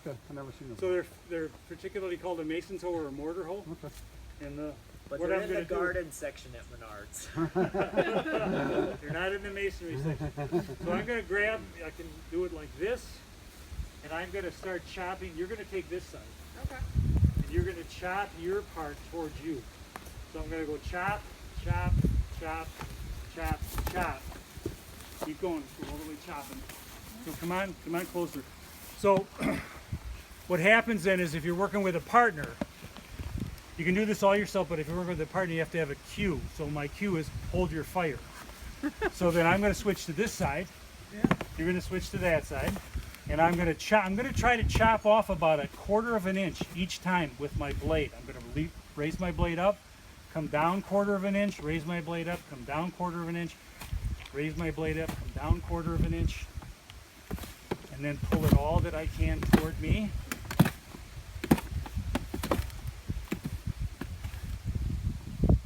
Okay, I've never seen them. So they're particularly called a mason's hoe or a mortar hoe. Okay. And But what they're I'm in the going to garden section at Menards. You're not in the masonry section. So I'm going to grab, I can do it like this, and I'm going to start chopping. You're going to take this side. Okay. And you're going to chop your part towards you. So I'm going to go chop, chop, chop, chop, chop. Keep going, go all the way chopping. So come on closer. So what happens then is if you're working with a partner, you can do this all yourself, but if you're working with a partner, you have to have a cue. So my cue is hold your fire. So then I'm going to switch to this side. Yeah. You're going to switch to that side. And I'm going to chop. I'm going to try to chop off about 1/4 of an inch each time with my blade. I'm going to raise my blade up, come down 1/4 of an inch, raise my blade up, come down 1/4 of an inch, raise my blade up, come down 1/4 of an inch, and then pull it all that I can toward me.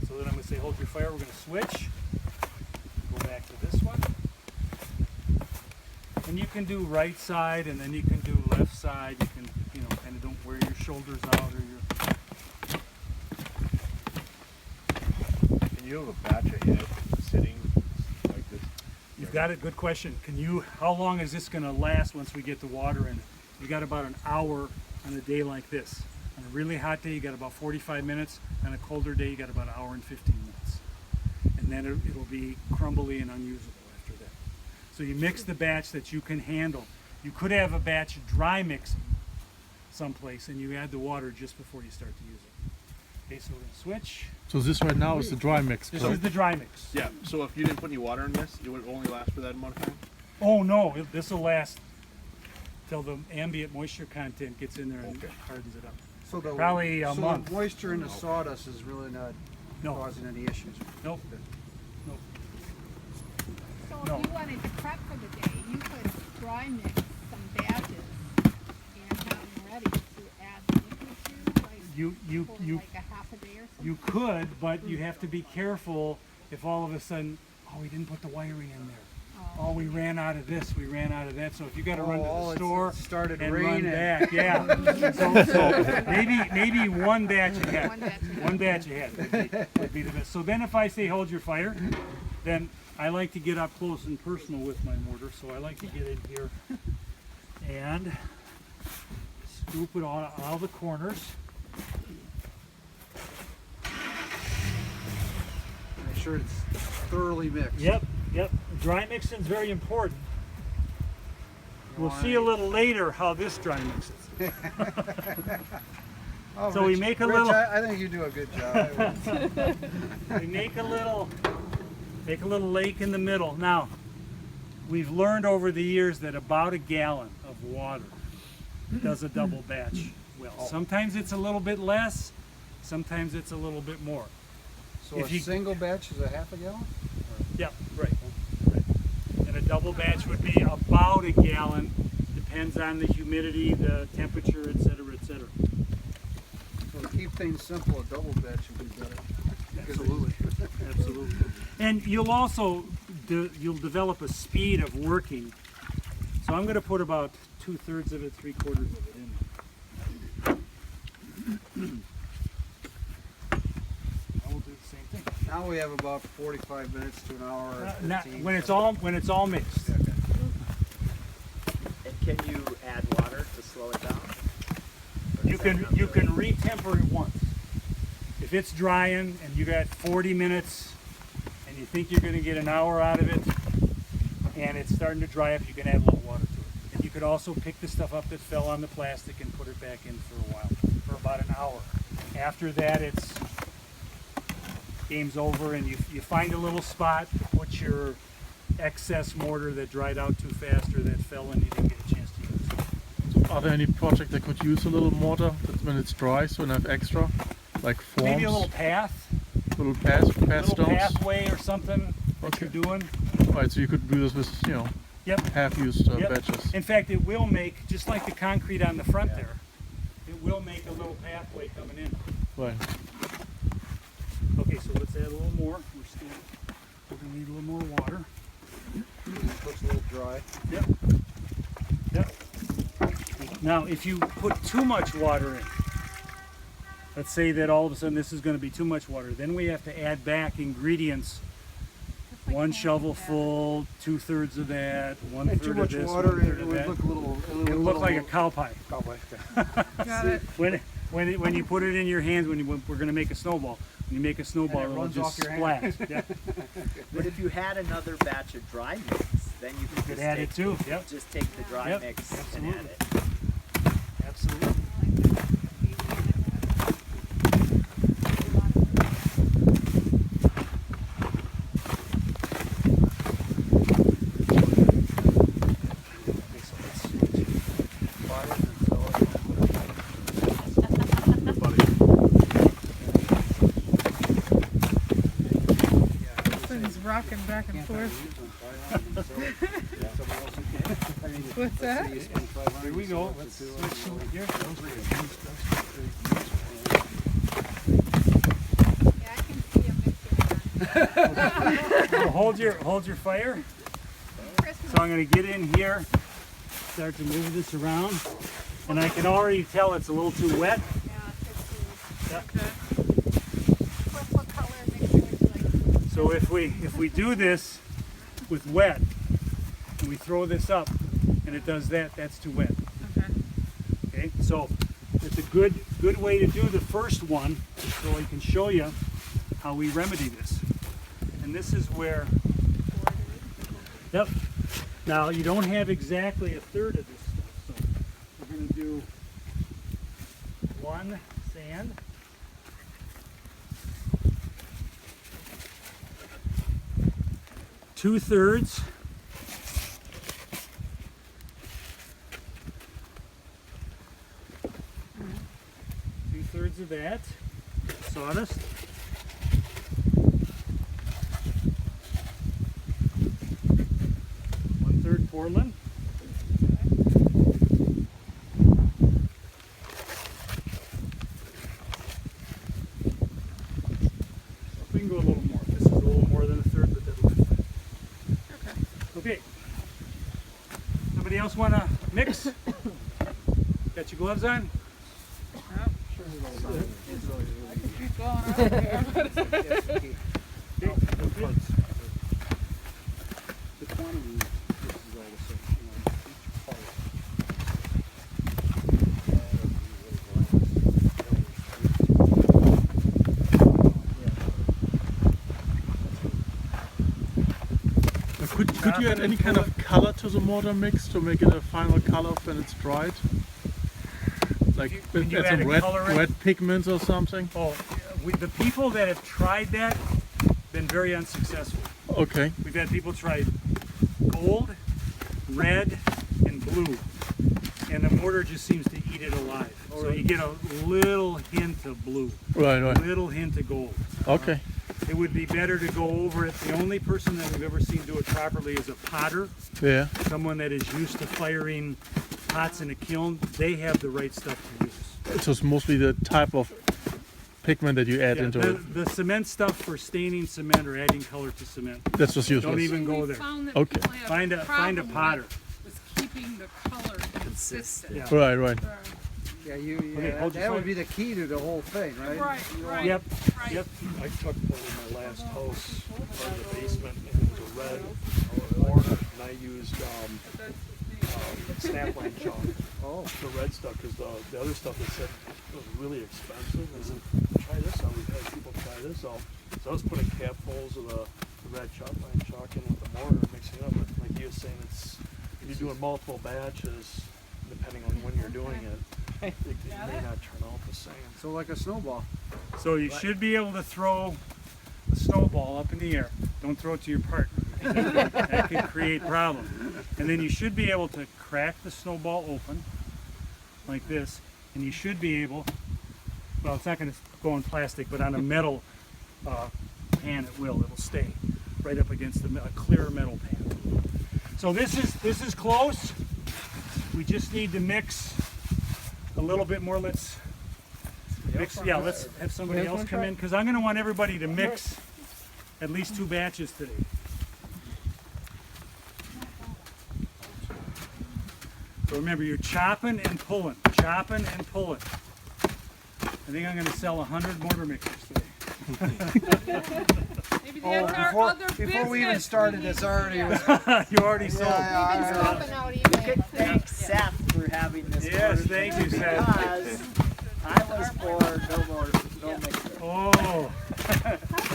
So then I'm going to say hold your fire. We're going to switch. Go back to this one. And you can do right side, and then you can do left side. You can, kind of don't wear your shoulders out or your. Can you have a batch ahead sitting like this? You've got it. Good question. How long is this going to last once we get the water in it? You got about an hour on a day like this. On a really hot day, you got about 45 minutes. On a colder day, you got about 1 hour and 15 minutes. And then it'll be crumbly and unusable after that. So you mix the batch that you can handle. You could have a batch dry mixing someplace, and you add the water just before you start to use it. Okay, so we're going to switch. So this right now is the dry mix. This is the dry mix. Yeah, so if you didn't put any water in this, it would only last for that amount of time? Oh no, this will last till the ambient moisture content gets in there and Okay. hardens it up. So Probably a month. The moisture in the sawdust is really not No. causing any issues. Nope. Nope. So No. if you wanted to prep for the day, you could dry mix some batches and have them ready to add the liquid to, like for You like a half a day or something. you could, but you have to be careful if all of a sudden, we didn't put the wiring in there. Oh, we ran out of this, we ran out of that. So if you got to run to the store It started and raining. run back, yeah. so maybe one batch ahead. One batch ahead would be the best. So then if I say hold your fire, then I like to get up close and personal with my mortar. So I like to get in here and scoop it on all the corners. Make sure it's thoroughly mixed. Yep. Dry mixing is very important. You We'll want see a little later how this dry mixes. Oh, So we Rich, make a Rich, little- I think you do a good job. We make a little lake in the middle. Now, we've learned over the years that about 1 gallon of water does a double batch well. Sometimes it's a little bit less, sometimes it's a little bit more. So If a you- single batch is a half a gallon? Yep, right. And a double batch would be about 1 gallon. Depends on the humidity, the temperature, et cetera, et cetera. So to keep things simple, a double batch would be better. Absolutely. Absolutely. And you'll also you'll develop a speed of working. So I'm going to put about 2/3 of it, 3/4 of it in. I will do the same thing. Now we have about 45 minutes to an hour or 15. When it's all mixed. Okay. And can you add water to slow it down? Or You does that not can really- re-temper it once. If it's drying and you got 40 minutes and you think you're going to get an hour out of it and it's starting to dry up, you can add a little water to it. And you could also pick the stuff up that fell on the plastic and put it back in for a while, for about an hour. After that, it's game's over, and you find a little spot to put your excess mortar that dried out too fast or that fell and you didn't get a chance to use. Are there any projects that could use a little mortar when it's dry, so you have extra, like forms? Maybe a little path, little path little stones. pathway or something that Okay. you're doing. Right, so you could do this with Yep. half-used Yep. batches. In fact, it will make, just like the concrete on the front there, it will make a little pathway coming in. Right. Okay, so let's add a little more. We're going to need a little more water. Looks a little dry. Yep. Now, if you put too much water in, let's say that all of a sudden this is going to be too much water, then we have to add back ingredients. Just like One candy shovel batter. full, 2/3 of that, one And third too of much this, water, 1/3 it of would that. look a little. It'll look like a cow pie. Got it. When you put it in your hands, when we're going to make a snowball, when you make a snowball, And it it'll runs just off your hand. splash. Yeah. But if you had another batch of dry mix, then you could Could just add take, it too. Yep. just take the dry Yep, mix and absolutely. add it. Absolutely. Thing's rocking back and forth. What's that? Here we go. Let's switch to here. Yeah, I can see a mixer. So hold your fire. Christmas. So I'm going to get in here, start to move this around, and I can already tell it's a little too wet. Yeah, it's Yeah. okay. What color mixer would you like? So if we do this with wet, and we throw this up, and it does that, that's too wet. Okay. Okay, so it's a good way to do the first one, so I can show you how we remedy this. And this is where, yep. Now you don't have exactly 1/3 of this stuff, so we're going to do 1 sand. Two-thirds. Two-thirds of that sawdust. One-third Portland. We can go a little more. This is a little more than 1/3, but that'll be fine. Okay. Somebody else want to mix? Got your gloves on? Keep going out here. Okay. Good. The quantity, this is all the same, you know, each part. Could you add any kind of color to the mortar mix to make it a final color when it's dried? Like When you add add some a color in- red pigments or something? Oh, the people that have tried that been very unsuccessful. Okay. We've had people try gold, red, and blue, and the mortar just seems to eat it alive. So you get a little hint of blue, Right, a right. little hint of gold. Okay. It would be better to go over it. The only person that we've ever seen do it properly is a potter, Yeah. someone that is used to firing pots in a kiln. They have the right stuff to use. So it's mostly the type of pigment that you add Yeah, into it. the cement stuff for staining cement or adding color to cement. That's what's useless. Don't even go We there. found that Okay. people have Find a problem potter. with keeping the color consistent. Yeah. Right, right. Yeah, Okay, hold your that would fire. be the key to the whole thing, right? Right, right. Yep. Right. Yep. I took one of my last house, part of the basement, and it was a red mortar, and I used snapline chalk. Oh, The red stuff, because the other stuff they said was really expensive. I said, try this out. We've had people try this out. So I was putting capfuls of the red chalk in with the mortar and mixing it up. But like you were saying, if you're doing multiple batches, depending on when you're doing it, it may not turn out the same. so like a snowball. So you should be able to throw a snowball up in the air. Don't throw it to your partner. That could create problems. And then you should be able to crack the snowball open like this, and you should be able, well, it's not going to go in plastic, but on a metal pan it will. It'll stay right up against a clear metal pan. So this is close. We just need to mix a little bit more. Let's mix. Yeah, let's have somebody else come in because I'm going to want everybody to mix at least 2 batches today. So remember, you're chopping and pulling, chopping and pulling. I think I'm going to sell 100 mortar mixers today. Maybe Oh, that's our before, other before we even business started we this need to already was You already sold. Yeah, We've been scoping out eBay. Thank Seth for having this. Yes, board thank you, Seth. Because I was for no mixer. Oh,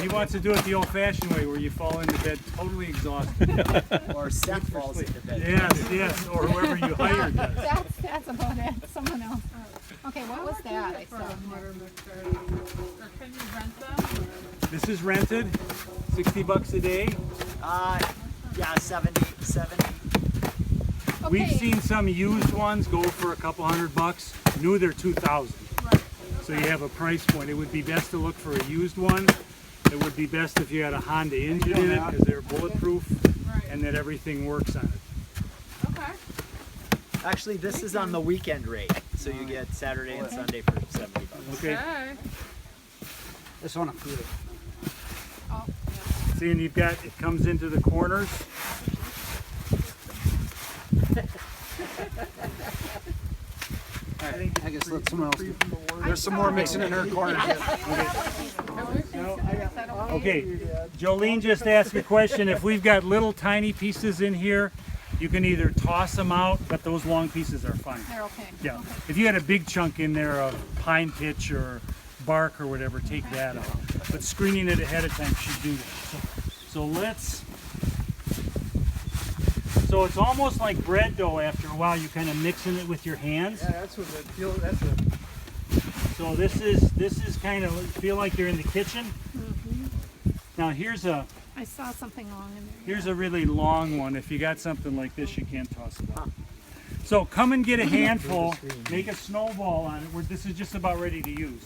he wants to do it the old-fashioned way, where you fall into bed totally exhausted. Or Seth falls into bed. Yes, or whoever you hired does. That's about it. Someone else. Okay, what was that? I for saw. a motor mixer. Or can you rent them? This is rented, $60 a day. Yeah, 70. We've Okay. seen some used ones go for a couple $100. New, they're $2,000. Right. So you have a price point. It would be best to look for a used one. It would be best if you had a Honda engine in it, because they're bulletproof Right. and that everything works on it. Okay. Actually, this is on the weekend rate, so you get Saturday and Sunday for $70. Okay. Okay. this one. Up here. Oh, See, and you've got, it comes into the corners. All right, I guess let someone else. There's some more mixing in her corner. Okay, Jolene just asked a question. If we've got little tiny pieces in here, you can either toss them out, but those long pieces are fine. they're okay. Yeah. If you had a big chunk in there of pine pitch or bark or whatever, take that out. But screening it ahead of time should do that. So it's almost like bread dough after a while. You kind of mixing it with your hands. Yeah, that's what the feel. That's a. So this is kind of feel like you're in the kitchen. Now here's a I saw something long in there. Here's a really long one. If you got something like this, you can't toss it out. So come and get a handful, make a snowball on it. This is just about ready to use.